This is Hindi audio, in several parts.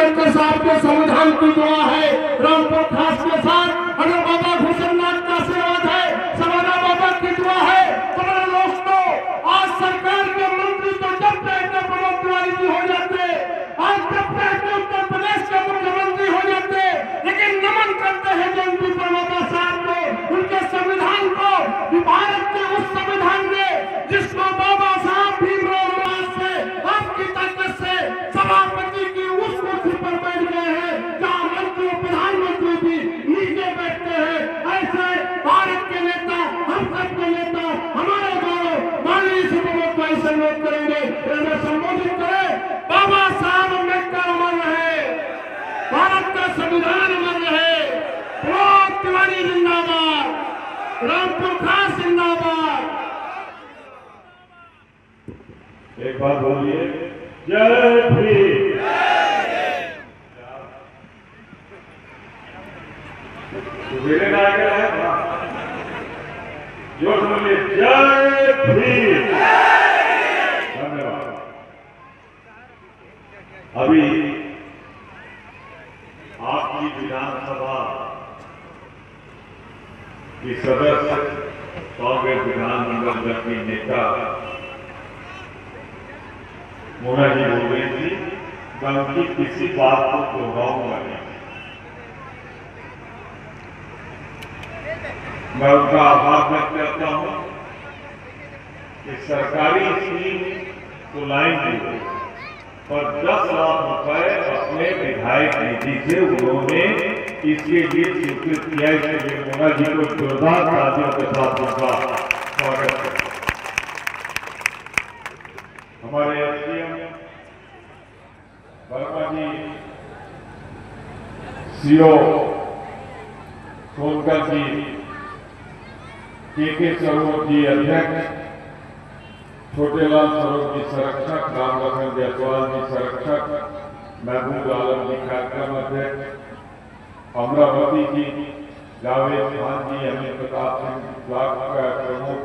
अम्बेडकर साहब के संविधान की दुआ है, रामपुर खास के साथ अगर बाबा भूषणनाथ का आशीर्वाद है, समाना बाबा की दुआ है, तो मेरे दोस्तों आज सरकार के मंत्री तो जब तक प्रमोद तिवारी जी हो जाते, आज जब तक उत्तर प्रदेश के मुख्यमंत्री हो जाते, लेकिन नमन करते हैं जयंती पर बाबा साहब को, उनके संविधान को, भारत के उस संविधान में जिसको बाबा साहब भीमराव से आपकी ताकत से सभापति की उस कुर्सी पर बैठ गए हैं जहां मंत्री प्रधानमंत्री भी नीचे बैठते हैं। ऐसे भारत के नेता, हम सबके नेता, हमारे गौरव माननीय सुप्रीमो को ऐसे अनुरोध करेंगे, हमें संबोधित करें। बाबा साहब अम्बेडकर अमर रहे, भारत का संविधान अमर रहे, प्रमोद तिवारी जिंदाबाद, रामपुर खास जिंदाबाद। एक बार बोलिए, जय भीम। मेरे नायक है जो बोलिए, जय भीम। धन्यवाद। अभी आपकी विधानसभा की सदस्य, कांग्रेस विधानमंडल दल की नेता मोना जी बोल रही थी, मैं उनकी किसी बात को दोहराऊंगा नहीं। मैं उनका आभार व्यक्त करता हूं कि सरकारी स्कीम तो लाएंगे, पर 10 लाख रुपए अपने विधायक निधि से उन्होंने इसके लिए स्वीकृत किया। इसलिए मोना जी को जोरदार तालियों के साथ उनका स्वागत है। हमारे एसडीएम वर्मा जी, सीओ सोनकर जी, के सरोवर जी अध्यक्ष, छोटेलाल सरोवर जी संरक्षक, राम लखन जायसवाल जी संरक्षक, महबूब आलम जी कार्यक्रम अध्यक्ष, अमरावती जी, जावेद खान जी, अमित प्रताप सिंह ब्लॉक प्रमुख,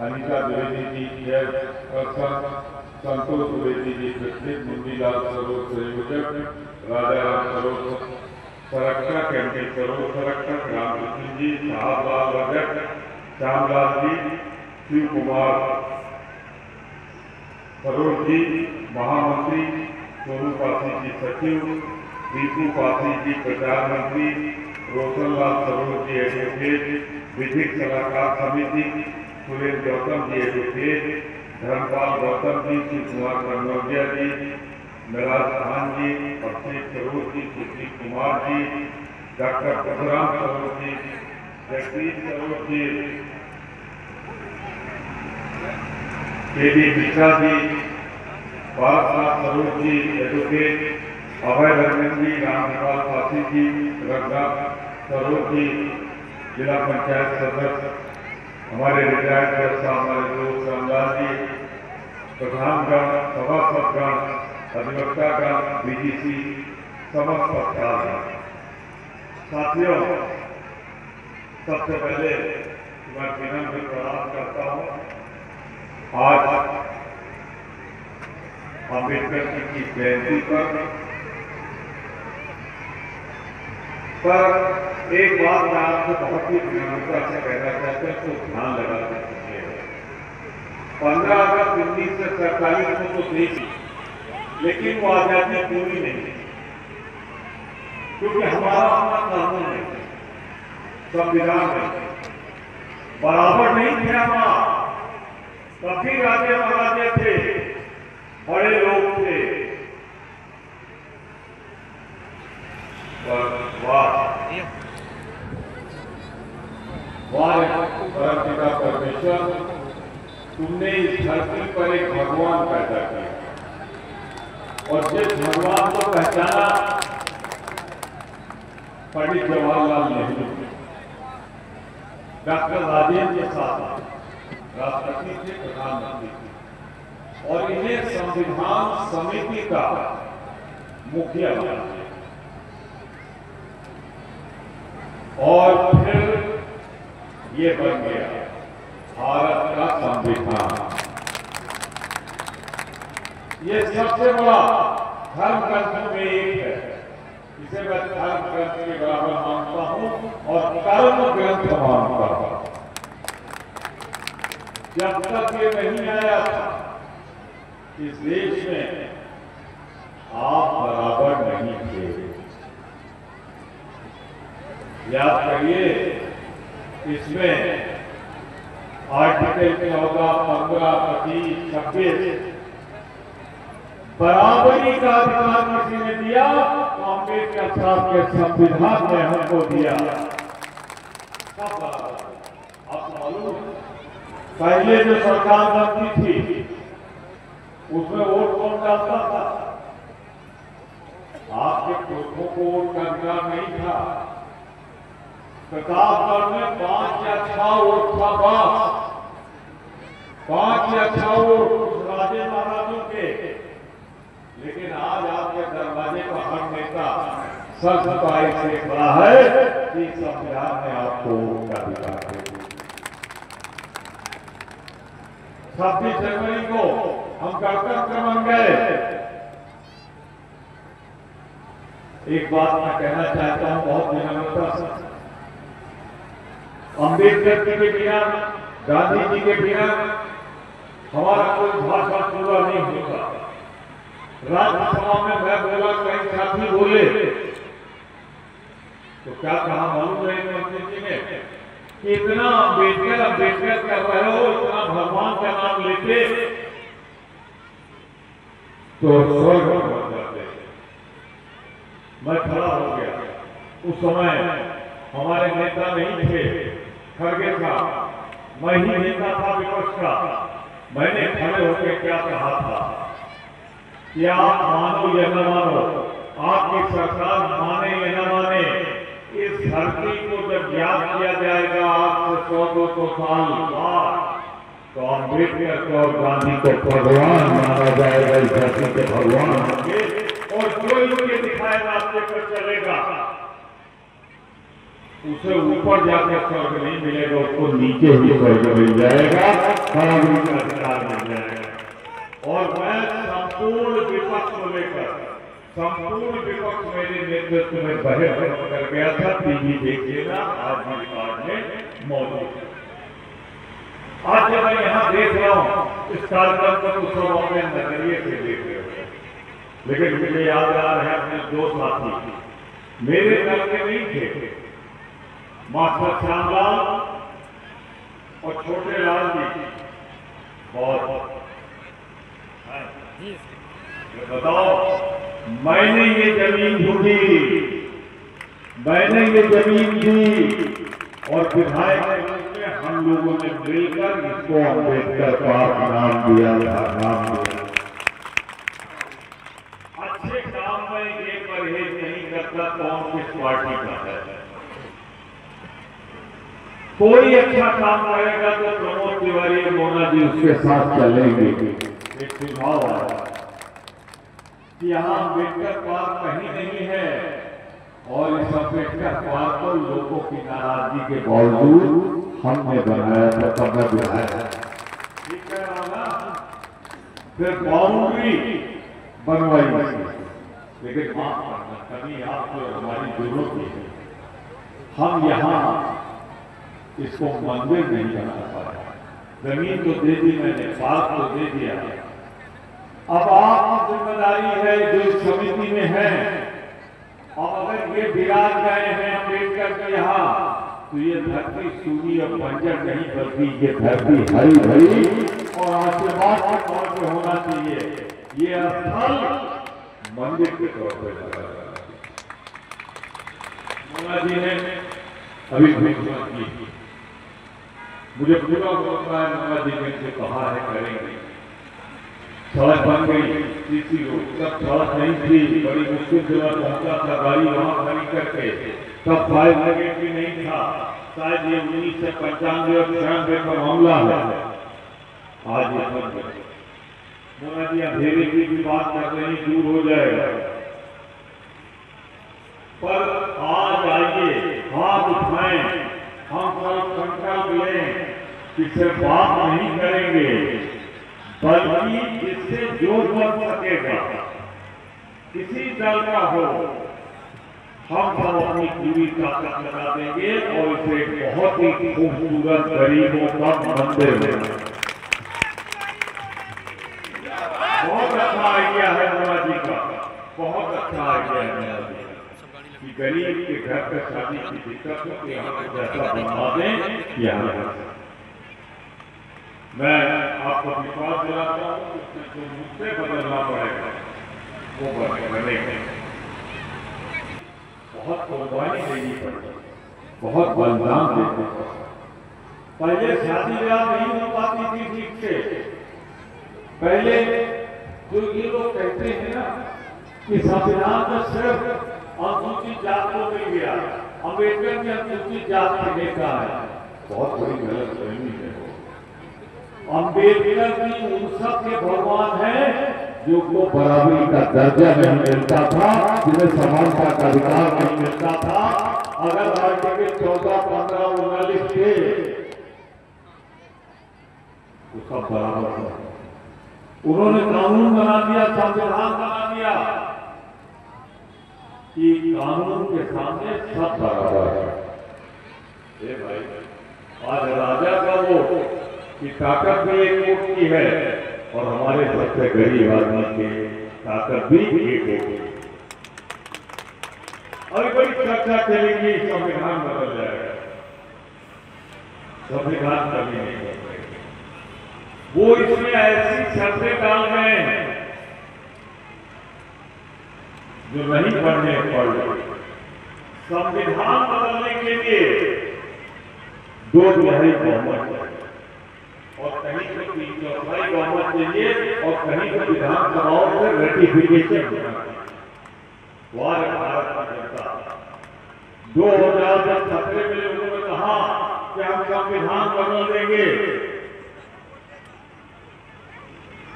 अनिता द्विवेदी जी चेयरपर्सन, संतोष द्विवेदी जी प्रेसिडेंट, मुंडीलाल सरोवर संयोजक, राजा राम सरोवर संरक्षक, एमके सरोवर संरक्षक, रामकृष्ण जी, साहबलाल अध्यक्ष, श्यामलाल जी, शिव कुमार सरोवर जी महामंत्री, सोनू पासी जी सचिव, दीपू पासी जी प्रचार मंत्री, रोशनलाल सरोवर जी एडवोकेट, विधिक सलाहकार समिति, सुरेश गौतम जी एडवोकेट, धर्मपाल गौतम जी, शिव कुमार कन्नौजिया जी, मिराज खान जी, अभिषेक सरोवर जी, सुशील कुमार जी, डॉक्टर परशुराम सरोवर जी, जगदीश सरोवर जी, केडी मिश्रा जी, बालनाथ सरोवर जी एडवोकेट, अभय रंजन जी, रामपाल पासी जी, रघुनाथ सरोवर जी जिला पंचायत सदस्य, हमारे विधायक व्यवस्था, हमारे दोस्त रामलाल जी, प्रधानगण, सभासदगण, अधिवक्तागण, बीडीसी, समस्त पत्रकार साथियों, सबसे पहले मैं विनम्र प्रणाम करता हूँ। आज अम्बेडकर जी की जयंती पर एक बात मैं आपसे बहुत ही विनम्रता से कहना चाहते हैं, तो ध्यान लगा सकते हैं। 15 अगस्त 1947 को तो थी, लेकिन वो आजादी पूरी नहीं, क्योंकि हमारा अपना कानून नहीं, संविधान नहीं, बराबर नहीं थे। हमारा काफी राजे महाराजे थे, बड़े लोग थे, परमपिता परमेश्वर, तुमने इस धरती पर एक भगवान पैदा किया, और जिस भगवान को पहचाना पंडित जवाहरलाल नेहरू, डॉक्टर राजेंद्र प्रसाद राष्ट्रपति थे, प्रधानमंत्री थे, और इन्हें संविधान समिति का मुखिया बनाया, और फिर ये बन गया भारत का संविधान। ये सबसे बड़ा धर्म ग्रंथों में एक है, इसे मैं धर्म ग्रंथ के बराबर मानता हूं और कर्म ग्रंथ मानता हूं। जब तक ये नहीं आया था इस देश में आप बराबर नहीं थे। याद करिए, इसमें आर्टिकल 14, 15, 25, 26 बराबरी का अधिकार किसी ने दिया तो अम्बेडकर साहब के संविधान ने हमको दिया। सब बराबर। आप मालूम, पहले जो सरकार बनती थी उसमें वोट कौन डालता था? आपके पुरखों को वोट का अधिकार नहीं था। प्रतापगढ़ में 5 या 6 वोट था बस, 5 या 6 वोट राजे महाराजों के। लेकिन आज आपके दरवाजे पर हर नेता सख्ताई से खड़ा है कि संविधान ने आपको वोट का अधिकार दे दिया। 26 जनवरी को हम गणतंत्र बन गए। एक बात मैं कहना चाहता हूं बहुत विनम्रता से, अम्बेडकर जी के बिना, गांधी जी के बिना हमारा कोई भाषण पूरा नहीं होता। राज्यसभा में मैं बोला, कई साथी बोले तो क्या कहा मालूम है मंत्री जी ने कि इतना अम्बेडकर अम्बेडकर कर रहे हो, इतना भगवान का नाम लेते तो स्वर्ग पहुंच जाते। मैं खड़ा हो गया। उस समय हमारे नेता नहीं थे, खड़गे साहब, मैं ही नेता था विपक्ष का। मैंने खड़े होकर क्या कहा था कि आप मानो या न मानो, आपकी सरकार माने या न माने, इस धरती को जब याद किया जाएगा आज से 100-200 साल बाद, तो अम्बेडकर को और गांधी को भगवान माना जाएगा। इस धरती के भगवान होंगे और जो इनके दिखाए रास्ते पर चलेगा उसे ऊपर जाकर स्वर्ग नहीं मिलेगा, उसको नीचे ही स्वर्ग मिल जाएगा, बराबरी का अधिकार मिल जाएगा। और मैं संपूर्ण विपक्ष को लेकर, संपूर्ण विपक्ष मेरे नेतृत्व में बहस कर गया था। टीवी देखिएगा, आज भी रिकॉर्ड में मौजूद है। आज जब मैं यहाँ देख रहा हूँ इस कार्यक्रम को तो सब अपने नजरिए से देख रहे हो, लेकिन मुझे याद आ रहे हैं अपने 2 साथी मेरे दल के नहीं थे, मास्टर श्यामलाल और छोटे लाल जी। बहुत बताओ, मैंने ये जमीन ढूंढी, मैंने ये जमीन दी और विधायक के रूप में हम लोगों ने मिलकर इसको अम्बेडकर पार्क नाम दिया था, नाम दिया। अच्छे काम में ये परहेज नहीं करता कौन किस पार्टी का है। कोई अच्छा काम करेगा तो प्रमोद तिवारी और मोना जी उसके साथ चलेंगे। एक सुझाव आया कि यहाँ अम्बेडकर पार्क कहीं नहीं है और इस अम्बेडकर पार्क को लोगों की नाराजगी के बावजूद हमने बनाया था, तब मैं बनाया। ठीक कह रहा हूं ना? फिर बाउंड्री बनवाई, लेकिन कभी आपको हमारी जरूरत नहीं है। हम यहाँ इसको मंदिर नहीं बना पाए। जमीन तो दे दी मैंने, पार्क तो दे दिया। अब आपकी जिम्मेदारी है जो इस समिति में है, और अगर ये विराज गए हैं अम्बेडकर के यहाँ, तो ये धरती सूनी और बंजर नहीं, बल्कि ये धरती हरी भरी और आशीर्वाद के तौर पर होना चाहिए। ये स्थल मंदिर के तौर पर लगा। मोना जी ने अभी घोषणा की, मुझे पूरा भरोसा है मोना जी ने से कहा है करेंगे। सड़क बन गई, सीसी रोड, तब सड़क नहीं थी, बड़ी मुश्किल से मैं पहुंचा था गाड़ी वहां खड़ी करके, तब फायर ब्रिगेड भी नहीं था। शायद ये 1995 और 96 का मामला है। आज ये बन गए। मोना जी अंधेरे की भी बात कर रही, दूर हो जाएगा, पर आज आइए हाथ उठाएं, हम सब संकल्प लें कि सिर्फ बात नहीं करेंगे, बल्कि जिससे जो बन सकेगा, किसी दल का हो, हम सब अपनी पूरी ताकत लगा देंगे और इसे बहुत ही खूबसूरत गरीबों का मंदिर बना। बहुत अच्छा आइडिया है मोदी जी का, बहुत अच्छा आइडिया है मोदी जी का कि गरीब के घर पे शादी की दिक्कत हो कि हम ऐसा बनवा दें कि मैं आपको विश्वास दिलाता हूँ कि जो मुझसे बदलना पड़ेगा वो बनेगा। बहुत कुर्बानी देनी पड़ेगी, बहुत बलिदान देना पड़ेगा। पहले शादी ब्याह नहीं हो पाती थी ठीक से। पहले जो ये लोग कहते हैं ना कि संविधान में सिर्फ अनुसूचित जात को मिल गया, अम्बेडकर ने अनुसूचित जात के नेता है, बहुत बड़ी गलतफहमी है। अम्बेडकर भी उन सब के भगवान है जो को बराबरी का दर्जा नहीं मिलता था, जिन्हें समानता का अधिकार नहीं मिलता था। अगर आर्टिकल 14, 15, 19 थे तो सब बराबर था। उन्होंने कानून बना दिया, संविधान बना दिया कि कानून के सामने सब बराबर है। ए भाई, आज राजा का वो कि ताकत भी एक वोट की है और हमारे सबसे गरीब आदमी की ताकत भी एक होगी। अभी बड़ी चर्चा चलेगी, संविधान बदल जाएगा, संविधान कभी नहीं बदल। वो इसमें ऐसी शर्तें डाल गए हैं जो नहीं पढ़ने पड़ रहे। संविधान बदलने के लिए 2/3 बहुमत चाहिए और कहीं तो 3/4 बहुमत चाहिए और कहीं तो विधानसभाओं से रेटिफिकेशन होना चाहिए। भारत की जनता 2017 में लोगों ने कहा कि हम संविधान बदल देंगे,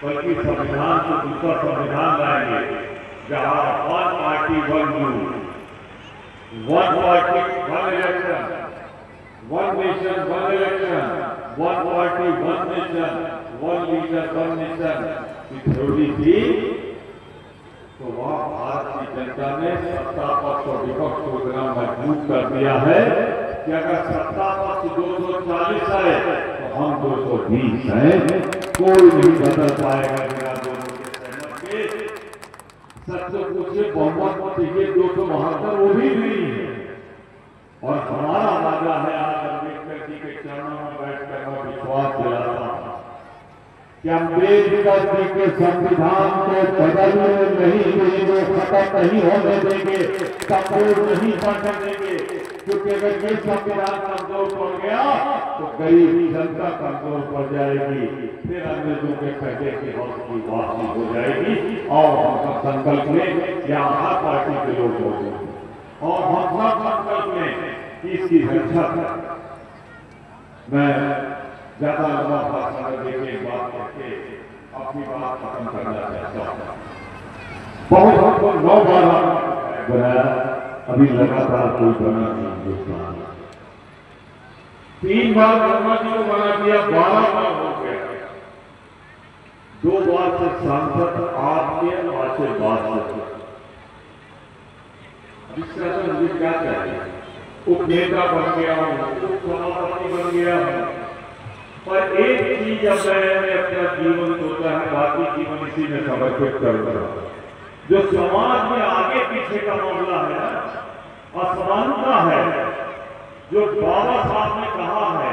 बल्कि संविधान को दूसरा संविधान लाएंगे जहां 1 party 1 rule, 1 party 1 election, 1 nation 1 election, 1 party 1 nation, 1 leader 1 nation की थ्योरी थी। तो वहां भारत की जनता ने सत्ता पक्ष और विपक्ष को इतना मजबूत कर दिया है कि अगर सत्ता पक्ष 240 है तो हम 220 हैं, कोई नहीं बदल पाएगा बिना दोनों के सहमत के। सत्य पूछे बहुमत चाहिए 272, वो भी नहीं है। और हमारा राजा है आज अम्बेडकर जी के चरणों में बैठकर मैं विश्वास दिलाता हूं कि अम्बेडकर जी के संविधान को बदलने नहीं देंगे, खत्म नहीं होने देंगे, कमजोर नहीं पड़ने देंगे, क्योंकि अगर ये संविधान कमजोर पड़ गया तो गरीब जनता कमजोर पड़ जाएगी, फिर अंग्रेजों के कहने की हक की वापसी हो जाएगी। और हम सब संकल्प में यहाँ हर पार्टी के लोग होंगे और हम सब संकल्प में इसकी रक्षा करें। मैं ज्यादा लंबा भाषण देके बात करके अपनी बात खत्म करना चाहता हूँ। बहुत 9 बार बनाया, अभी लगातार कोई बना नहीं हिंदुस्तान। 3 बार वर्मा जी को बना दिया, 12 बार हो गया। 2 बार से सांसद आपके आशीर्वाद से। डिस्कशन मुझे क्या चाहिए, उपनेता बन गया हूं, उप सभापति बन गया हूं, पर एक चीज अब मैंने अपना जीवन सोचा है, बाकी जीवन इसी में समर्पित करूंगा। जो समाज में आगे पीछे का मामला है, असमानता है, जो बाबा साहब ने कहा है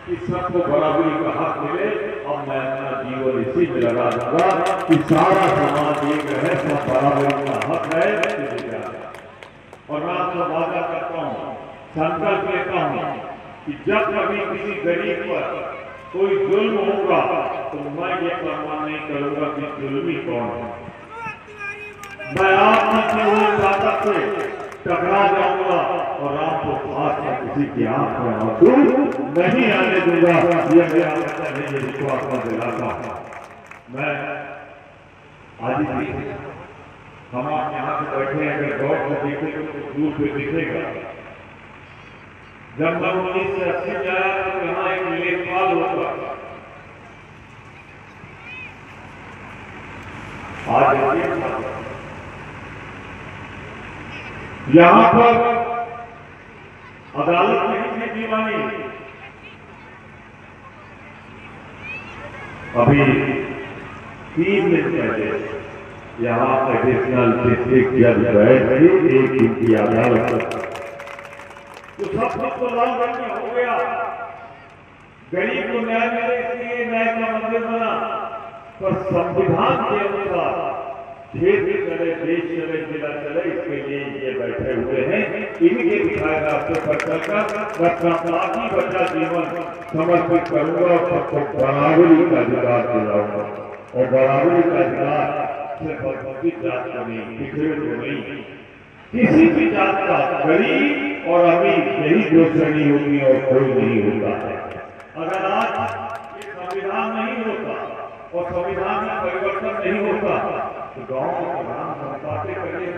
कि सबको बराबरी का हक मिले, अब मैं अपना जीवन इसी में लगा दूंगा कि सारा समाज एक है, सब बराबरी का हक है। और मैं आपको वादा करता हूँ, संकल्प लेता हूँ कि जब कभी किसी गरीब पर कोई जुल्म होगा तो मैं ये प्रमाण नहीं करूंगा कि जुल्मी कौन है। मैं आपकी हुई ताकत से टकरा जाऊंगा और आपको खास में किसी की आंख में आंसू नहीं आने दूंगा। ये मेरा वचन है, ये विश्वास में दिलाता हूं। मैं आज ही हम आप यहाँ से बैठे हैं, अगर गौर से देखेंगे तो दूर से दिखेगा। जब मैं 1980 में आया तो यहाँ एक लेखपाल होता, आज यहां पर अदालत नहीं थी दीवानी, अभी 3 दिन पहले यहाँ एडिशनल डिस्ट्रिक्ट जज बैठ गई, एक दिन की अदालत तो सब तो लालगंज में हो गया। गरीब को न्याय मिले इसलिए न्याय का मंदिर बना, पर संविधान के अनुसार क्षेत्र चले, देश चले, जिला चले, इसके लिए ये बैठे हुए हैं। इनके दिखाए रास्ते पर चलकर अपना बाकी बचा जीवन समर्पित करूंगा और सबको बराबरी का अधिकार दिलाऊंगा। और बराबरी का अधिकार सिर्फ अनुसूचित जात को नहीं, पिछड़े को नहीं, किसी भी जात का गरीब और अमीर यही जो श्रेणी होगी और कोई नहीं होता है। अगर आज ये संविधान नहीं होता और संविधान में परिवर्तन नहीं होता तो गांव में प्रधान बातें करिए,